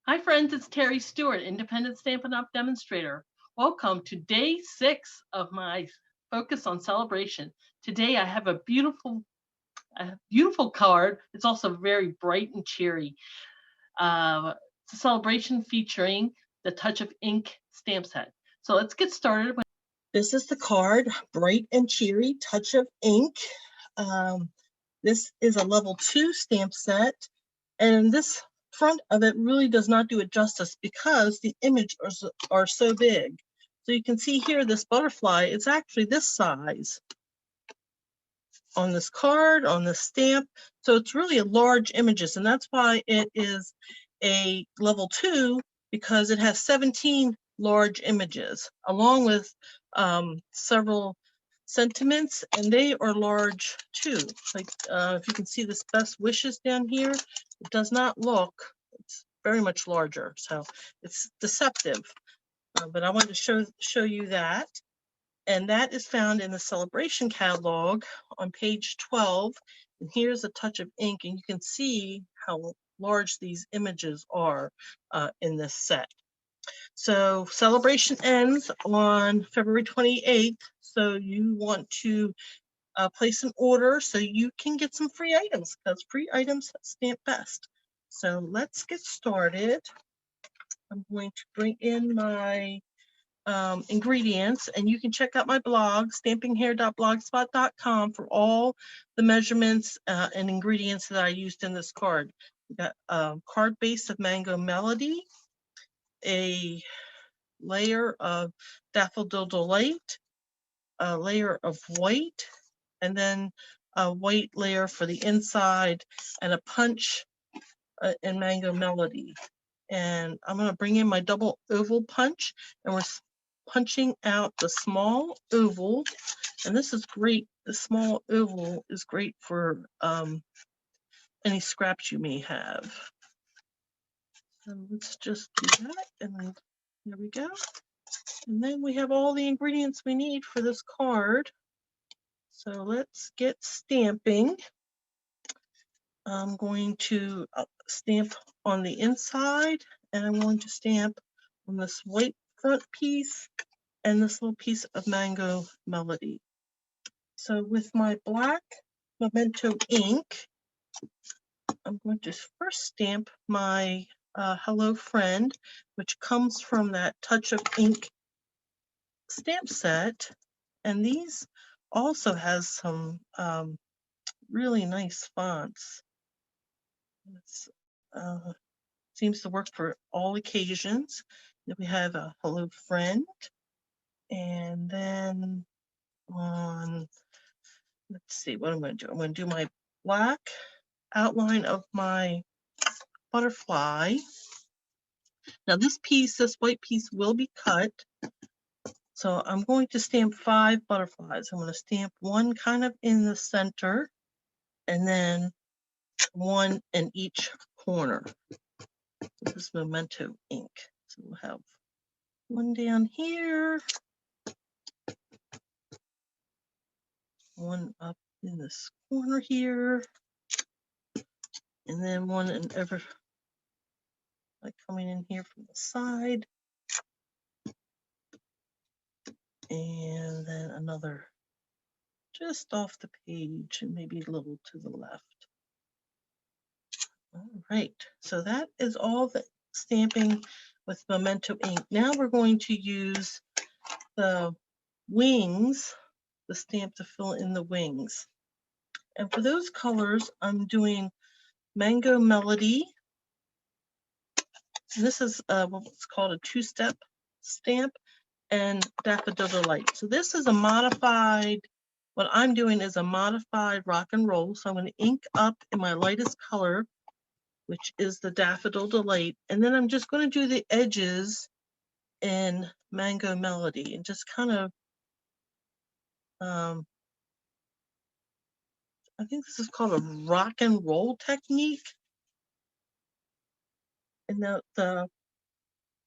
Hi friends, it's Terry Stewart, Independent Stampin' Up! Demonstrator. Welcome to day 6 of my focus on celebration. Today I have a beautiful card. It's also very bright and cheery. It's a celebration featuring the Touch of Ink stamp set. So let's get started. This is the card, Bright and Cheery, Touch of Ink. This is a level 2 stamp set, and this front of it really does not do it justice because the images are so big. So you can see here this butterfly, it's actually this size on this card, on the stamp. So it's really a large images, and that's why it is a level 2, because it has 17 large images along with several sentiments, and they are large too. Like if you can see this best wishes down here, it does not look, it's very much larger, so it's deceptive. But I wanted to show you that. And that is found in the Celebration catalog on page 12. And here's a touch of ink, and you can see how large these images are in this set. So Celebration ends on February 28th. So you want to place an order so you can get some free items, because free items stamp best. So let's get started. I'm going to bring in my ingredients, and you can check out my blog, stampinghair.blogspot.com, for all the measurements and ingredients that I used in this card. We got a card base of Mango Melody, a layer of Daffodil Delight, a layer of white, and then a white layer for the inside, and a punch in Mango Melody. And I'm going to bring in my double oval punch, and we're punching out the small oval. And this is great. The small oval is great for any scraps you may have. So let's just do that, and then there we go. And then we have all the ingredients we need for this card. So let's get stamping. I'm going to stamp on the inside, and I'm going to stamp on this white front piece and this little piece of Mango Melody. So with my black Memento ink, I'm going to first stamp my Hello Friend, which comes from that Touch of Ink stamp set. And these also has some really nice fonts. It's, seems to work for all occasions. Then we have a Hello Friend, and then on, let's see what I'm going to do. I'm going to do my black outline of my butterfly. Now this piece, this white piece, will be cut. So I'm going to stamp 5 butterflies. I'm going to stamp one kind of in the center, and then one in each corner. This is Memento ink. So we'll have one down here, one up in this corner here, and then one in every, like coming in here from the side, and then another just off the page and maybe a little to the left. All right, so that is all the stamping with Memento ink. Now we're going to use the wings, the stamp to fill in the wings. And for those colors, I'm doing Mango Melody. This is what's called a 2-step stamp, and Daffodil Delight. So this is a modified, what I'm doing is a modified rock and roll. So I'm going to ink up in my lightest color, which is the Daffodil Delight. And then I'm just going to do the edges in Mango Melody and just kind of, I think this is called a rock and roll technique. And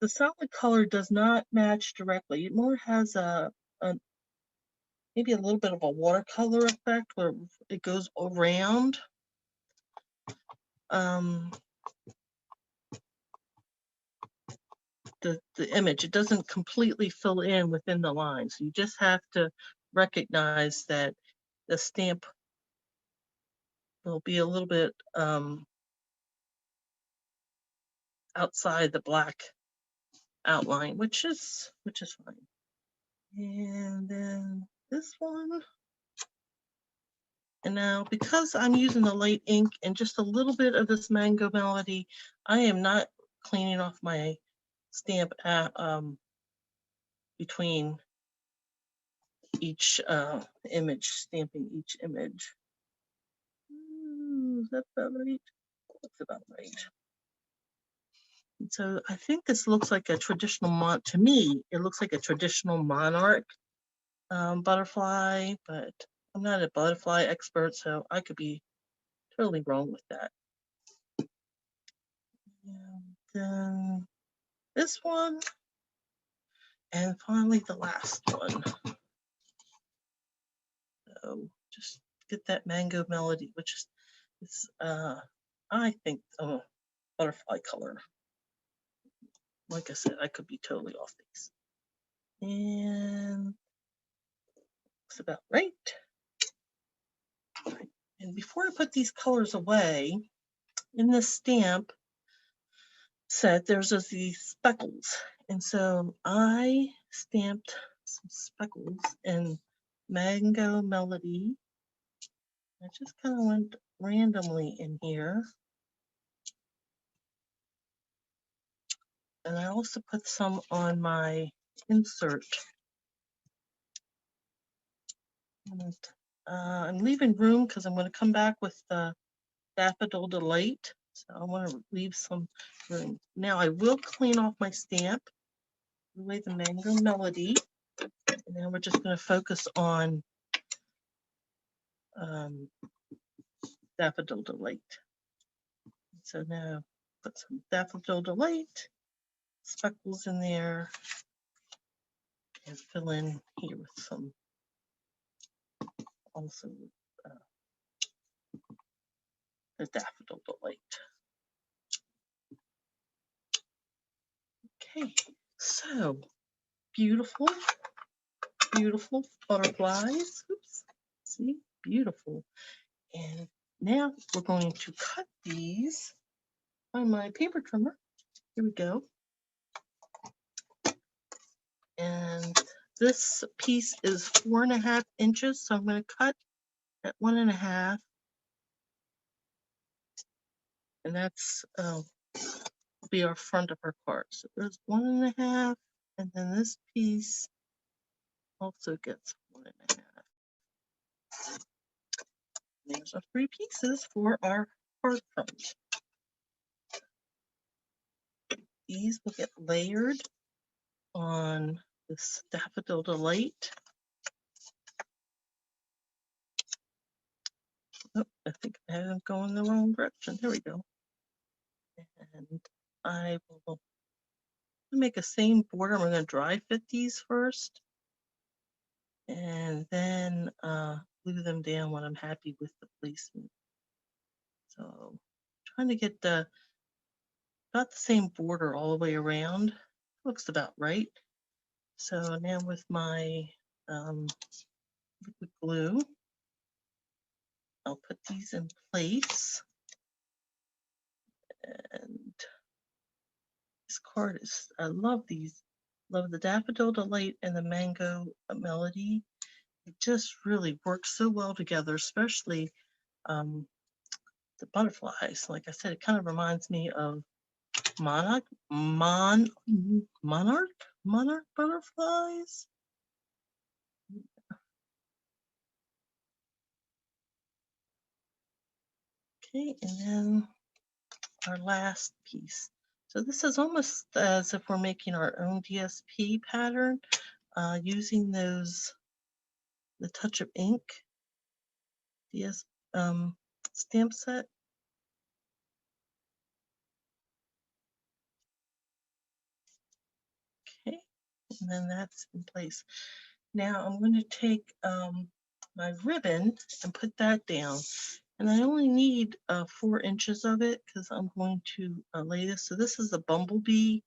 the solid color does not match directly. It more has a maybe a little bit of a watercolor effect where it goes around. the image. It doesn't completely fill in within the lines. You just have to recognize that the stamp will be a little bit outside the black outline, which is fine. And then this one. And now, because I'm using the light ink and just a little bit of this Mango Melody, I am not cleaning off my stamp between each image, stamping each image. Is that about right? That's about right. And so I think this looks like a traditional to me, it looks like a traditional monarch butterfly, but I'm not a butterfly expert, so I could be totally wrong with that. And then this one, and finally the last one. So just get that Mango Melody, which is I think a butterfly color. Like I said, I could be totally off these. And looks about right. And before I put these colors away, in this stamp set, there's just these speckles. And so I stamped some speckles in Mango Melody. I just kind of went randomly in here. And I also put some on my insert. And, I'm leaving room because I'm going to come back with the Daffodil Delight. So I want to leave some room. Now I will clean off my stamp, away the Mango Melody, and then we're just going to focus on Daffodil Delight. So now put some Daffodil Delight speckles in there and fill in here with some also the Daffodil Delight. Okay, so beautiful, beautiful butterflies. Oops, see, beautiful. And now we're going to cut these on my paper trimmer. Here we go. And this piece is 4.5 inches, so I'm going to cut at 1.5. And that's will be our front of our card. So there's 1.5, and then this piece also gets 1.5. There's our 3 pieces for our card front. These will get layered on this Daffodil Delight. Oh, I think I am going the wrong direction. There we go. And I will make a same border. I'm going to dry fit these first, and then glue them down when I'm happy with the placement. So trying to get about the same border all the way around. Looks about right. So now with my liquid glue, I'll put these in place. And this card is, I love these. Love the Daffodil Delight and the Mango Melody. It just really works so well together, especially the butterflies. Like I said, it kind of reminds me of monarch butterflies. Okay, and then our last piece. So this is almost as if we're making our own DSP pattern, using those, the Touch of Ink DS stamp set. Okay, and then that's in place. Now I'm going to take my ribbon and put that down. And I only need 4 inches of it because I'm going to lay this. So this is the bumblebee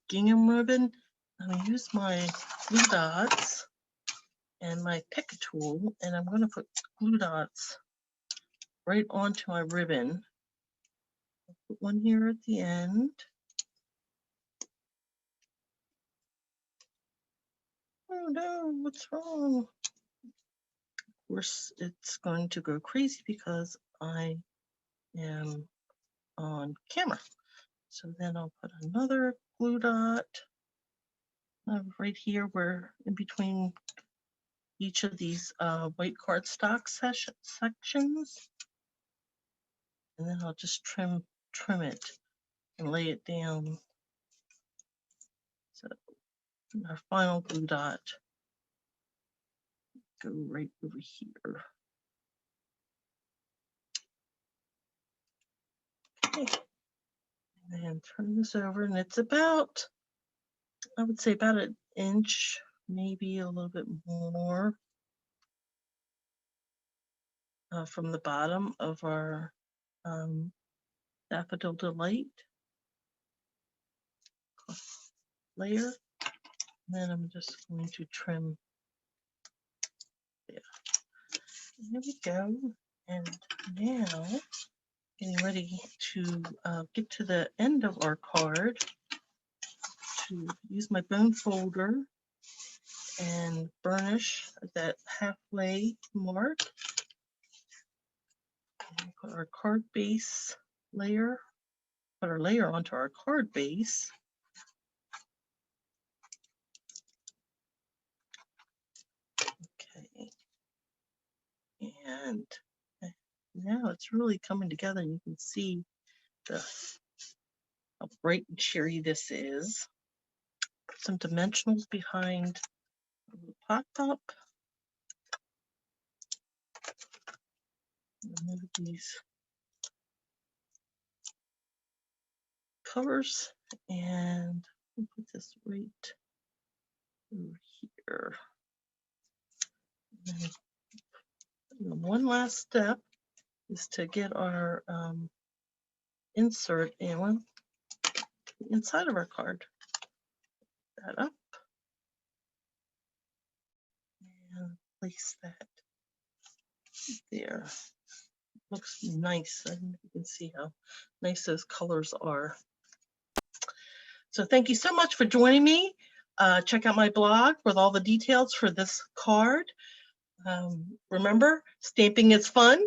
gingham ribbon. I'm going to use my glue dots and my pick tool, and I'm going to put glue dots right onto my ribbon. I'll put one here at the end. Oh no, what's wrong? Of course, it's going to go crazy because I am on camera. So then I'll put another glue dot right here where in between each of these white cardstock sections. And then I'll just trim it and lay it down. So our final glue dot go right over here. Okay. And then turn this over, and it's about, I would say about an inch, maybe a little bit more from the bottom of our Daffodil Delight layer. And then I'm just going to trim. Yeah. There we go. And now getting ready to get to the end of our card, to use my bone folder and burnish that halfway mark. And put our card base layer, put our layer onto our card base. Okay. And now it's really coming together. You can see how bright and cheery this is. Put some dimensionals behind the pop-up. Remove these covers, and we'll put this right over here. And then one last step is to get our insert in inside of our card. That up and place that there. Looks nice, and you can see how nice those colors are. So thank you so much for joining me. Check out my blog with all the details for this card. Remember, stamping is fun.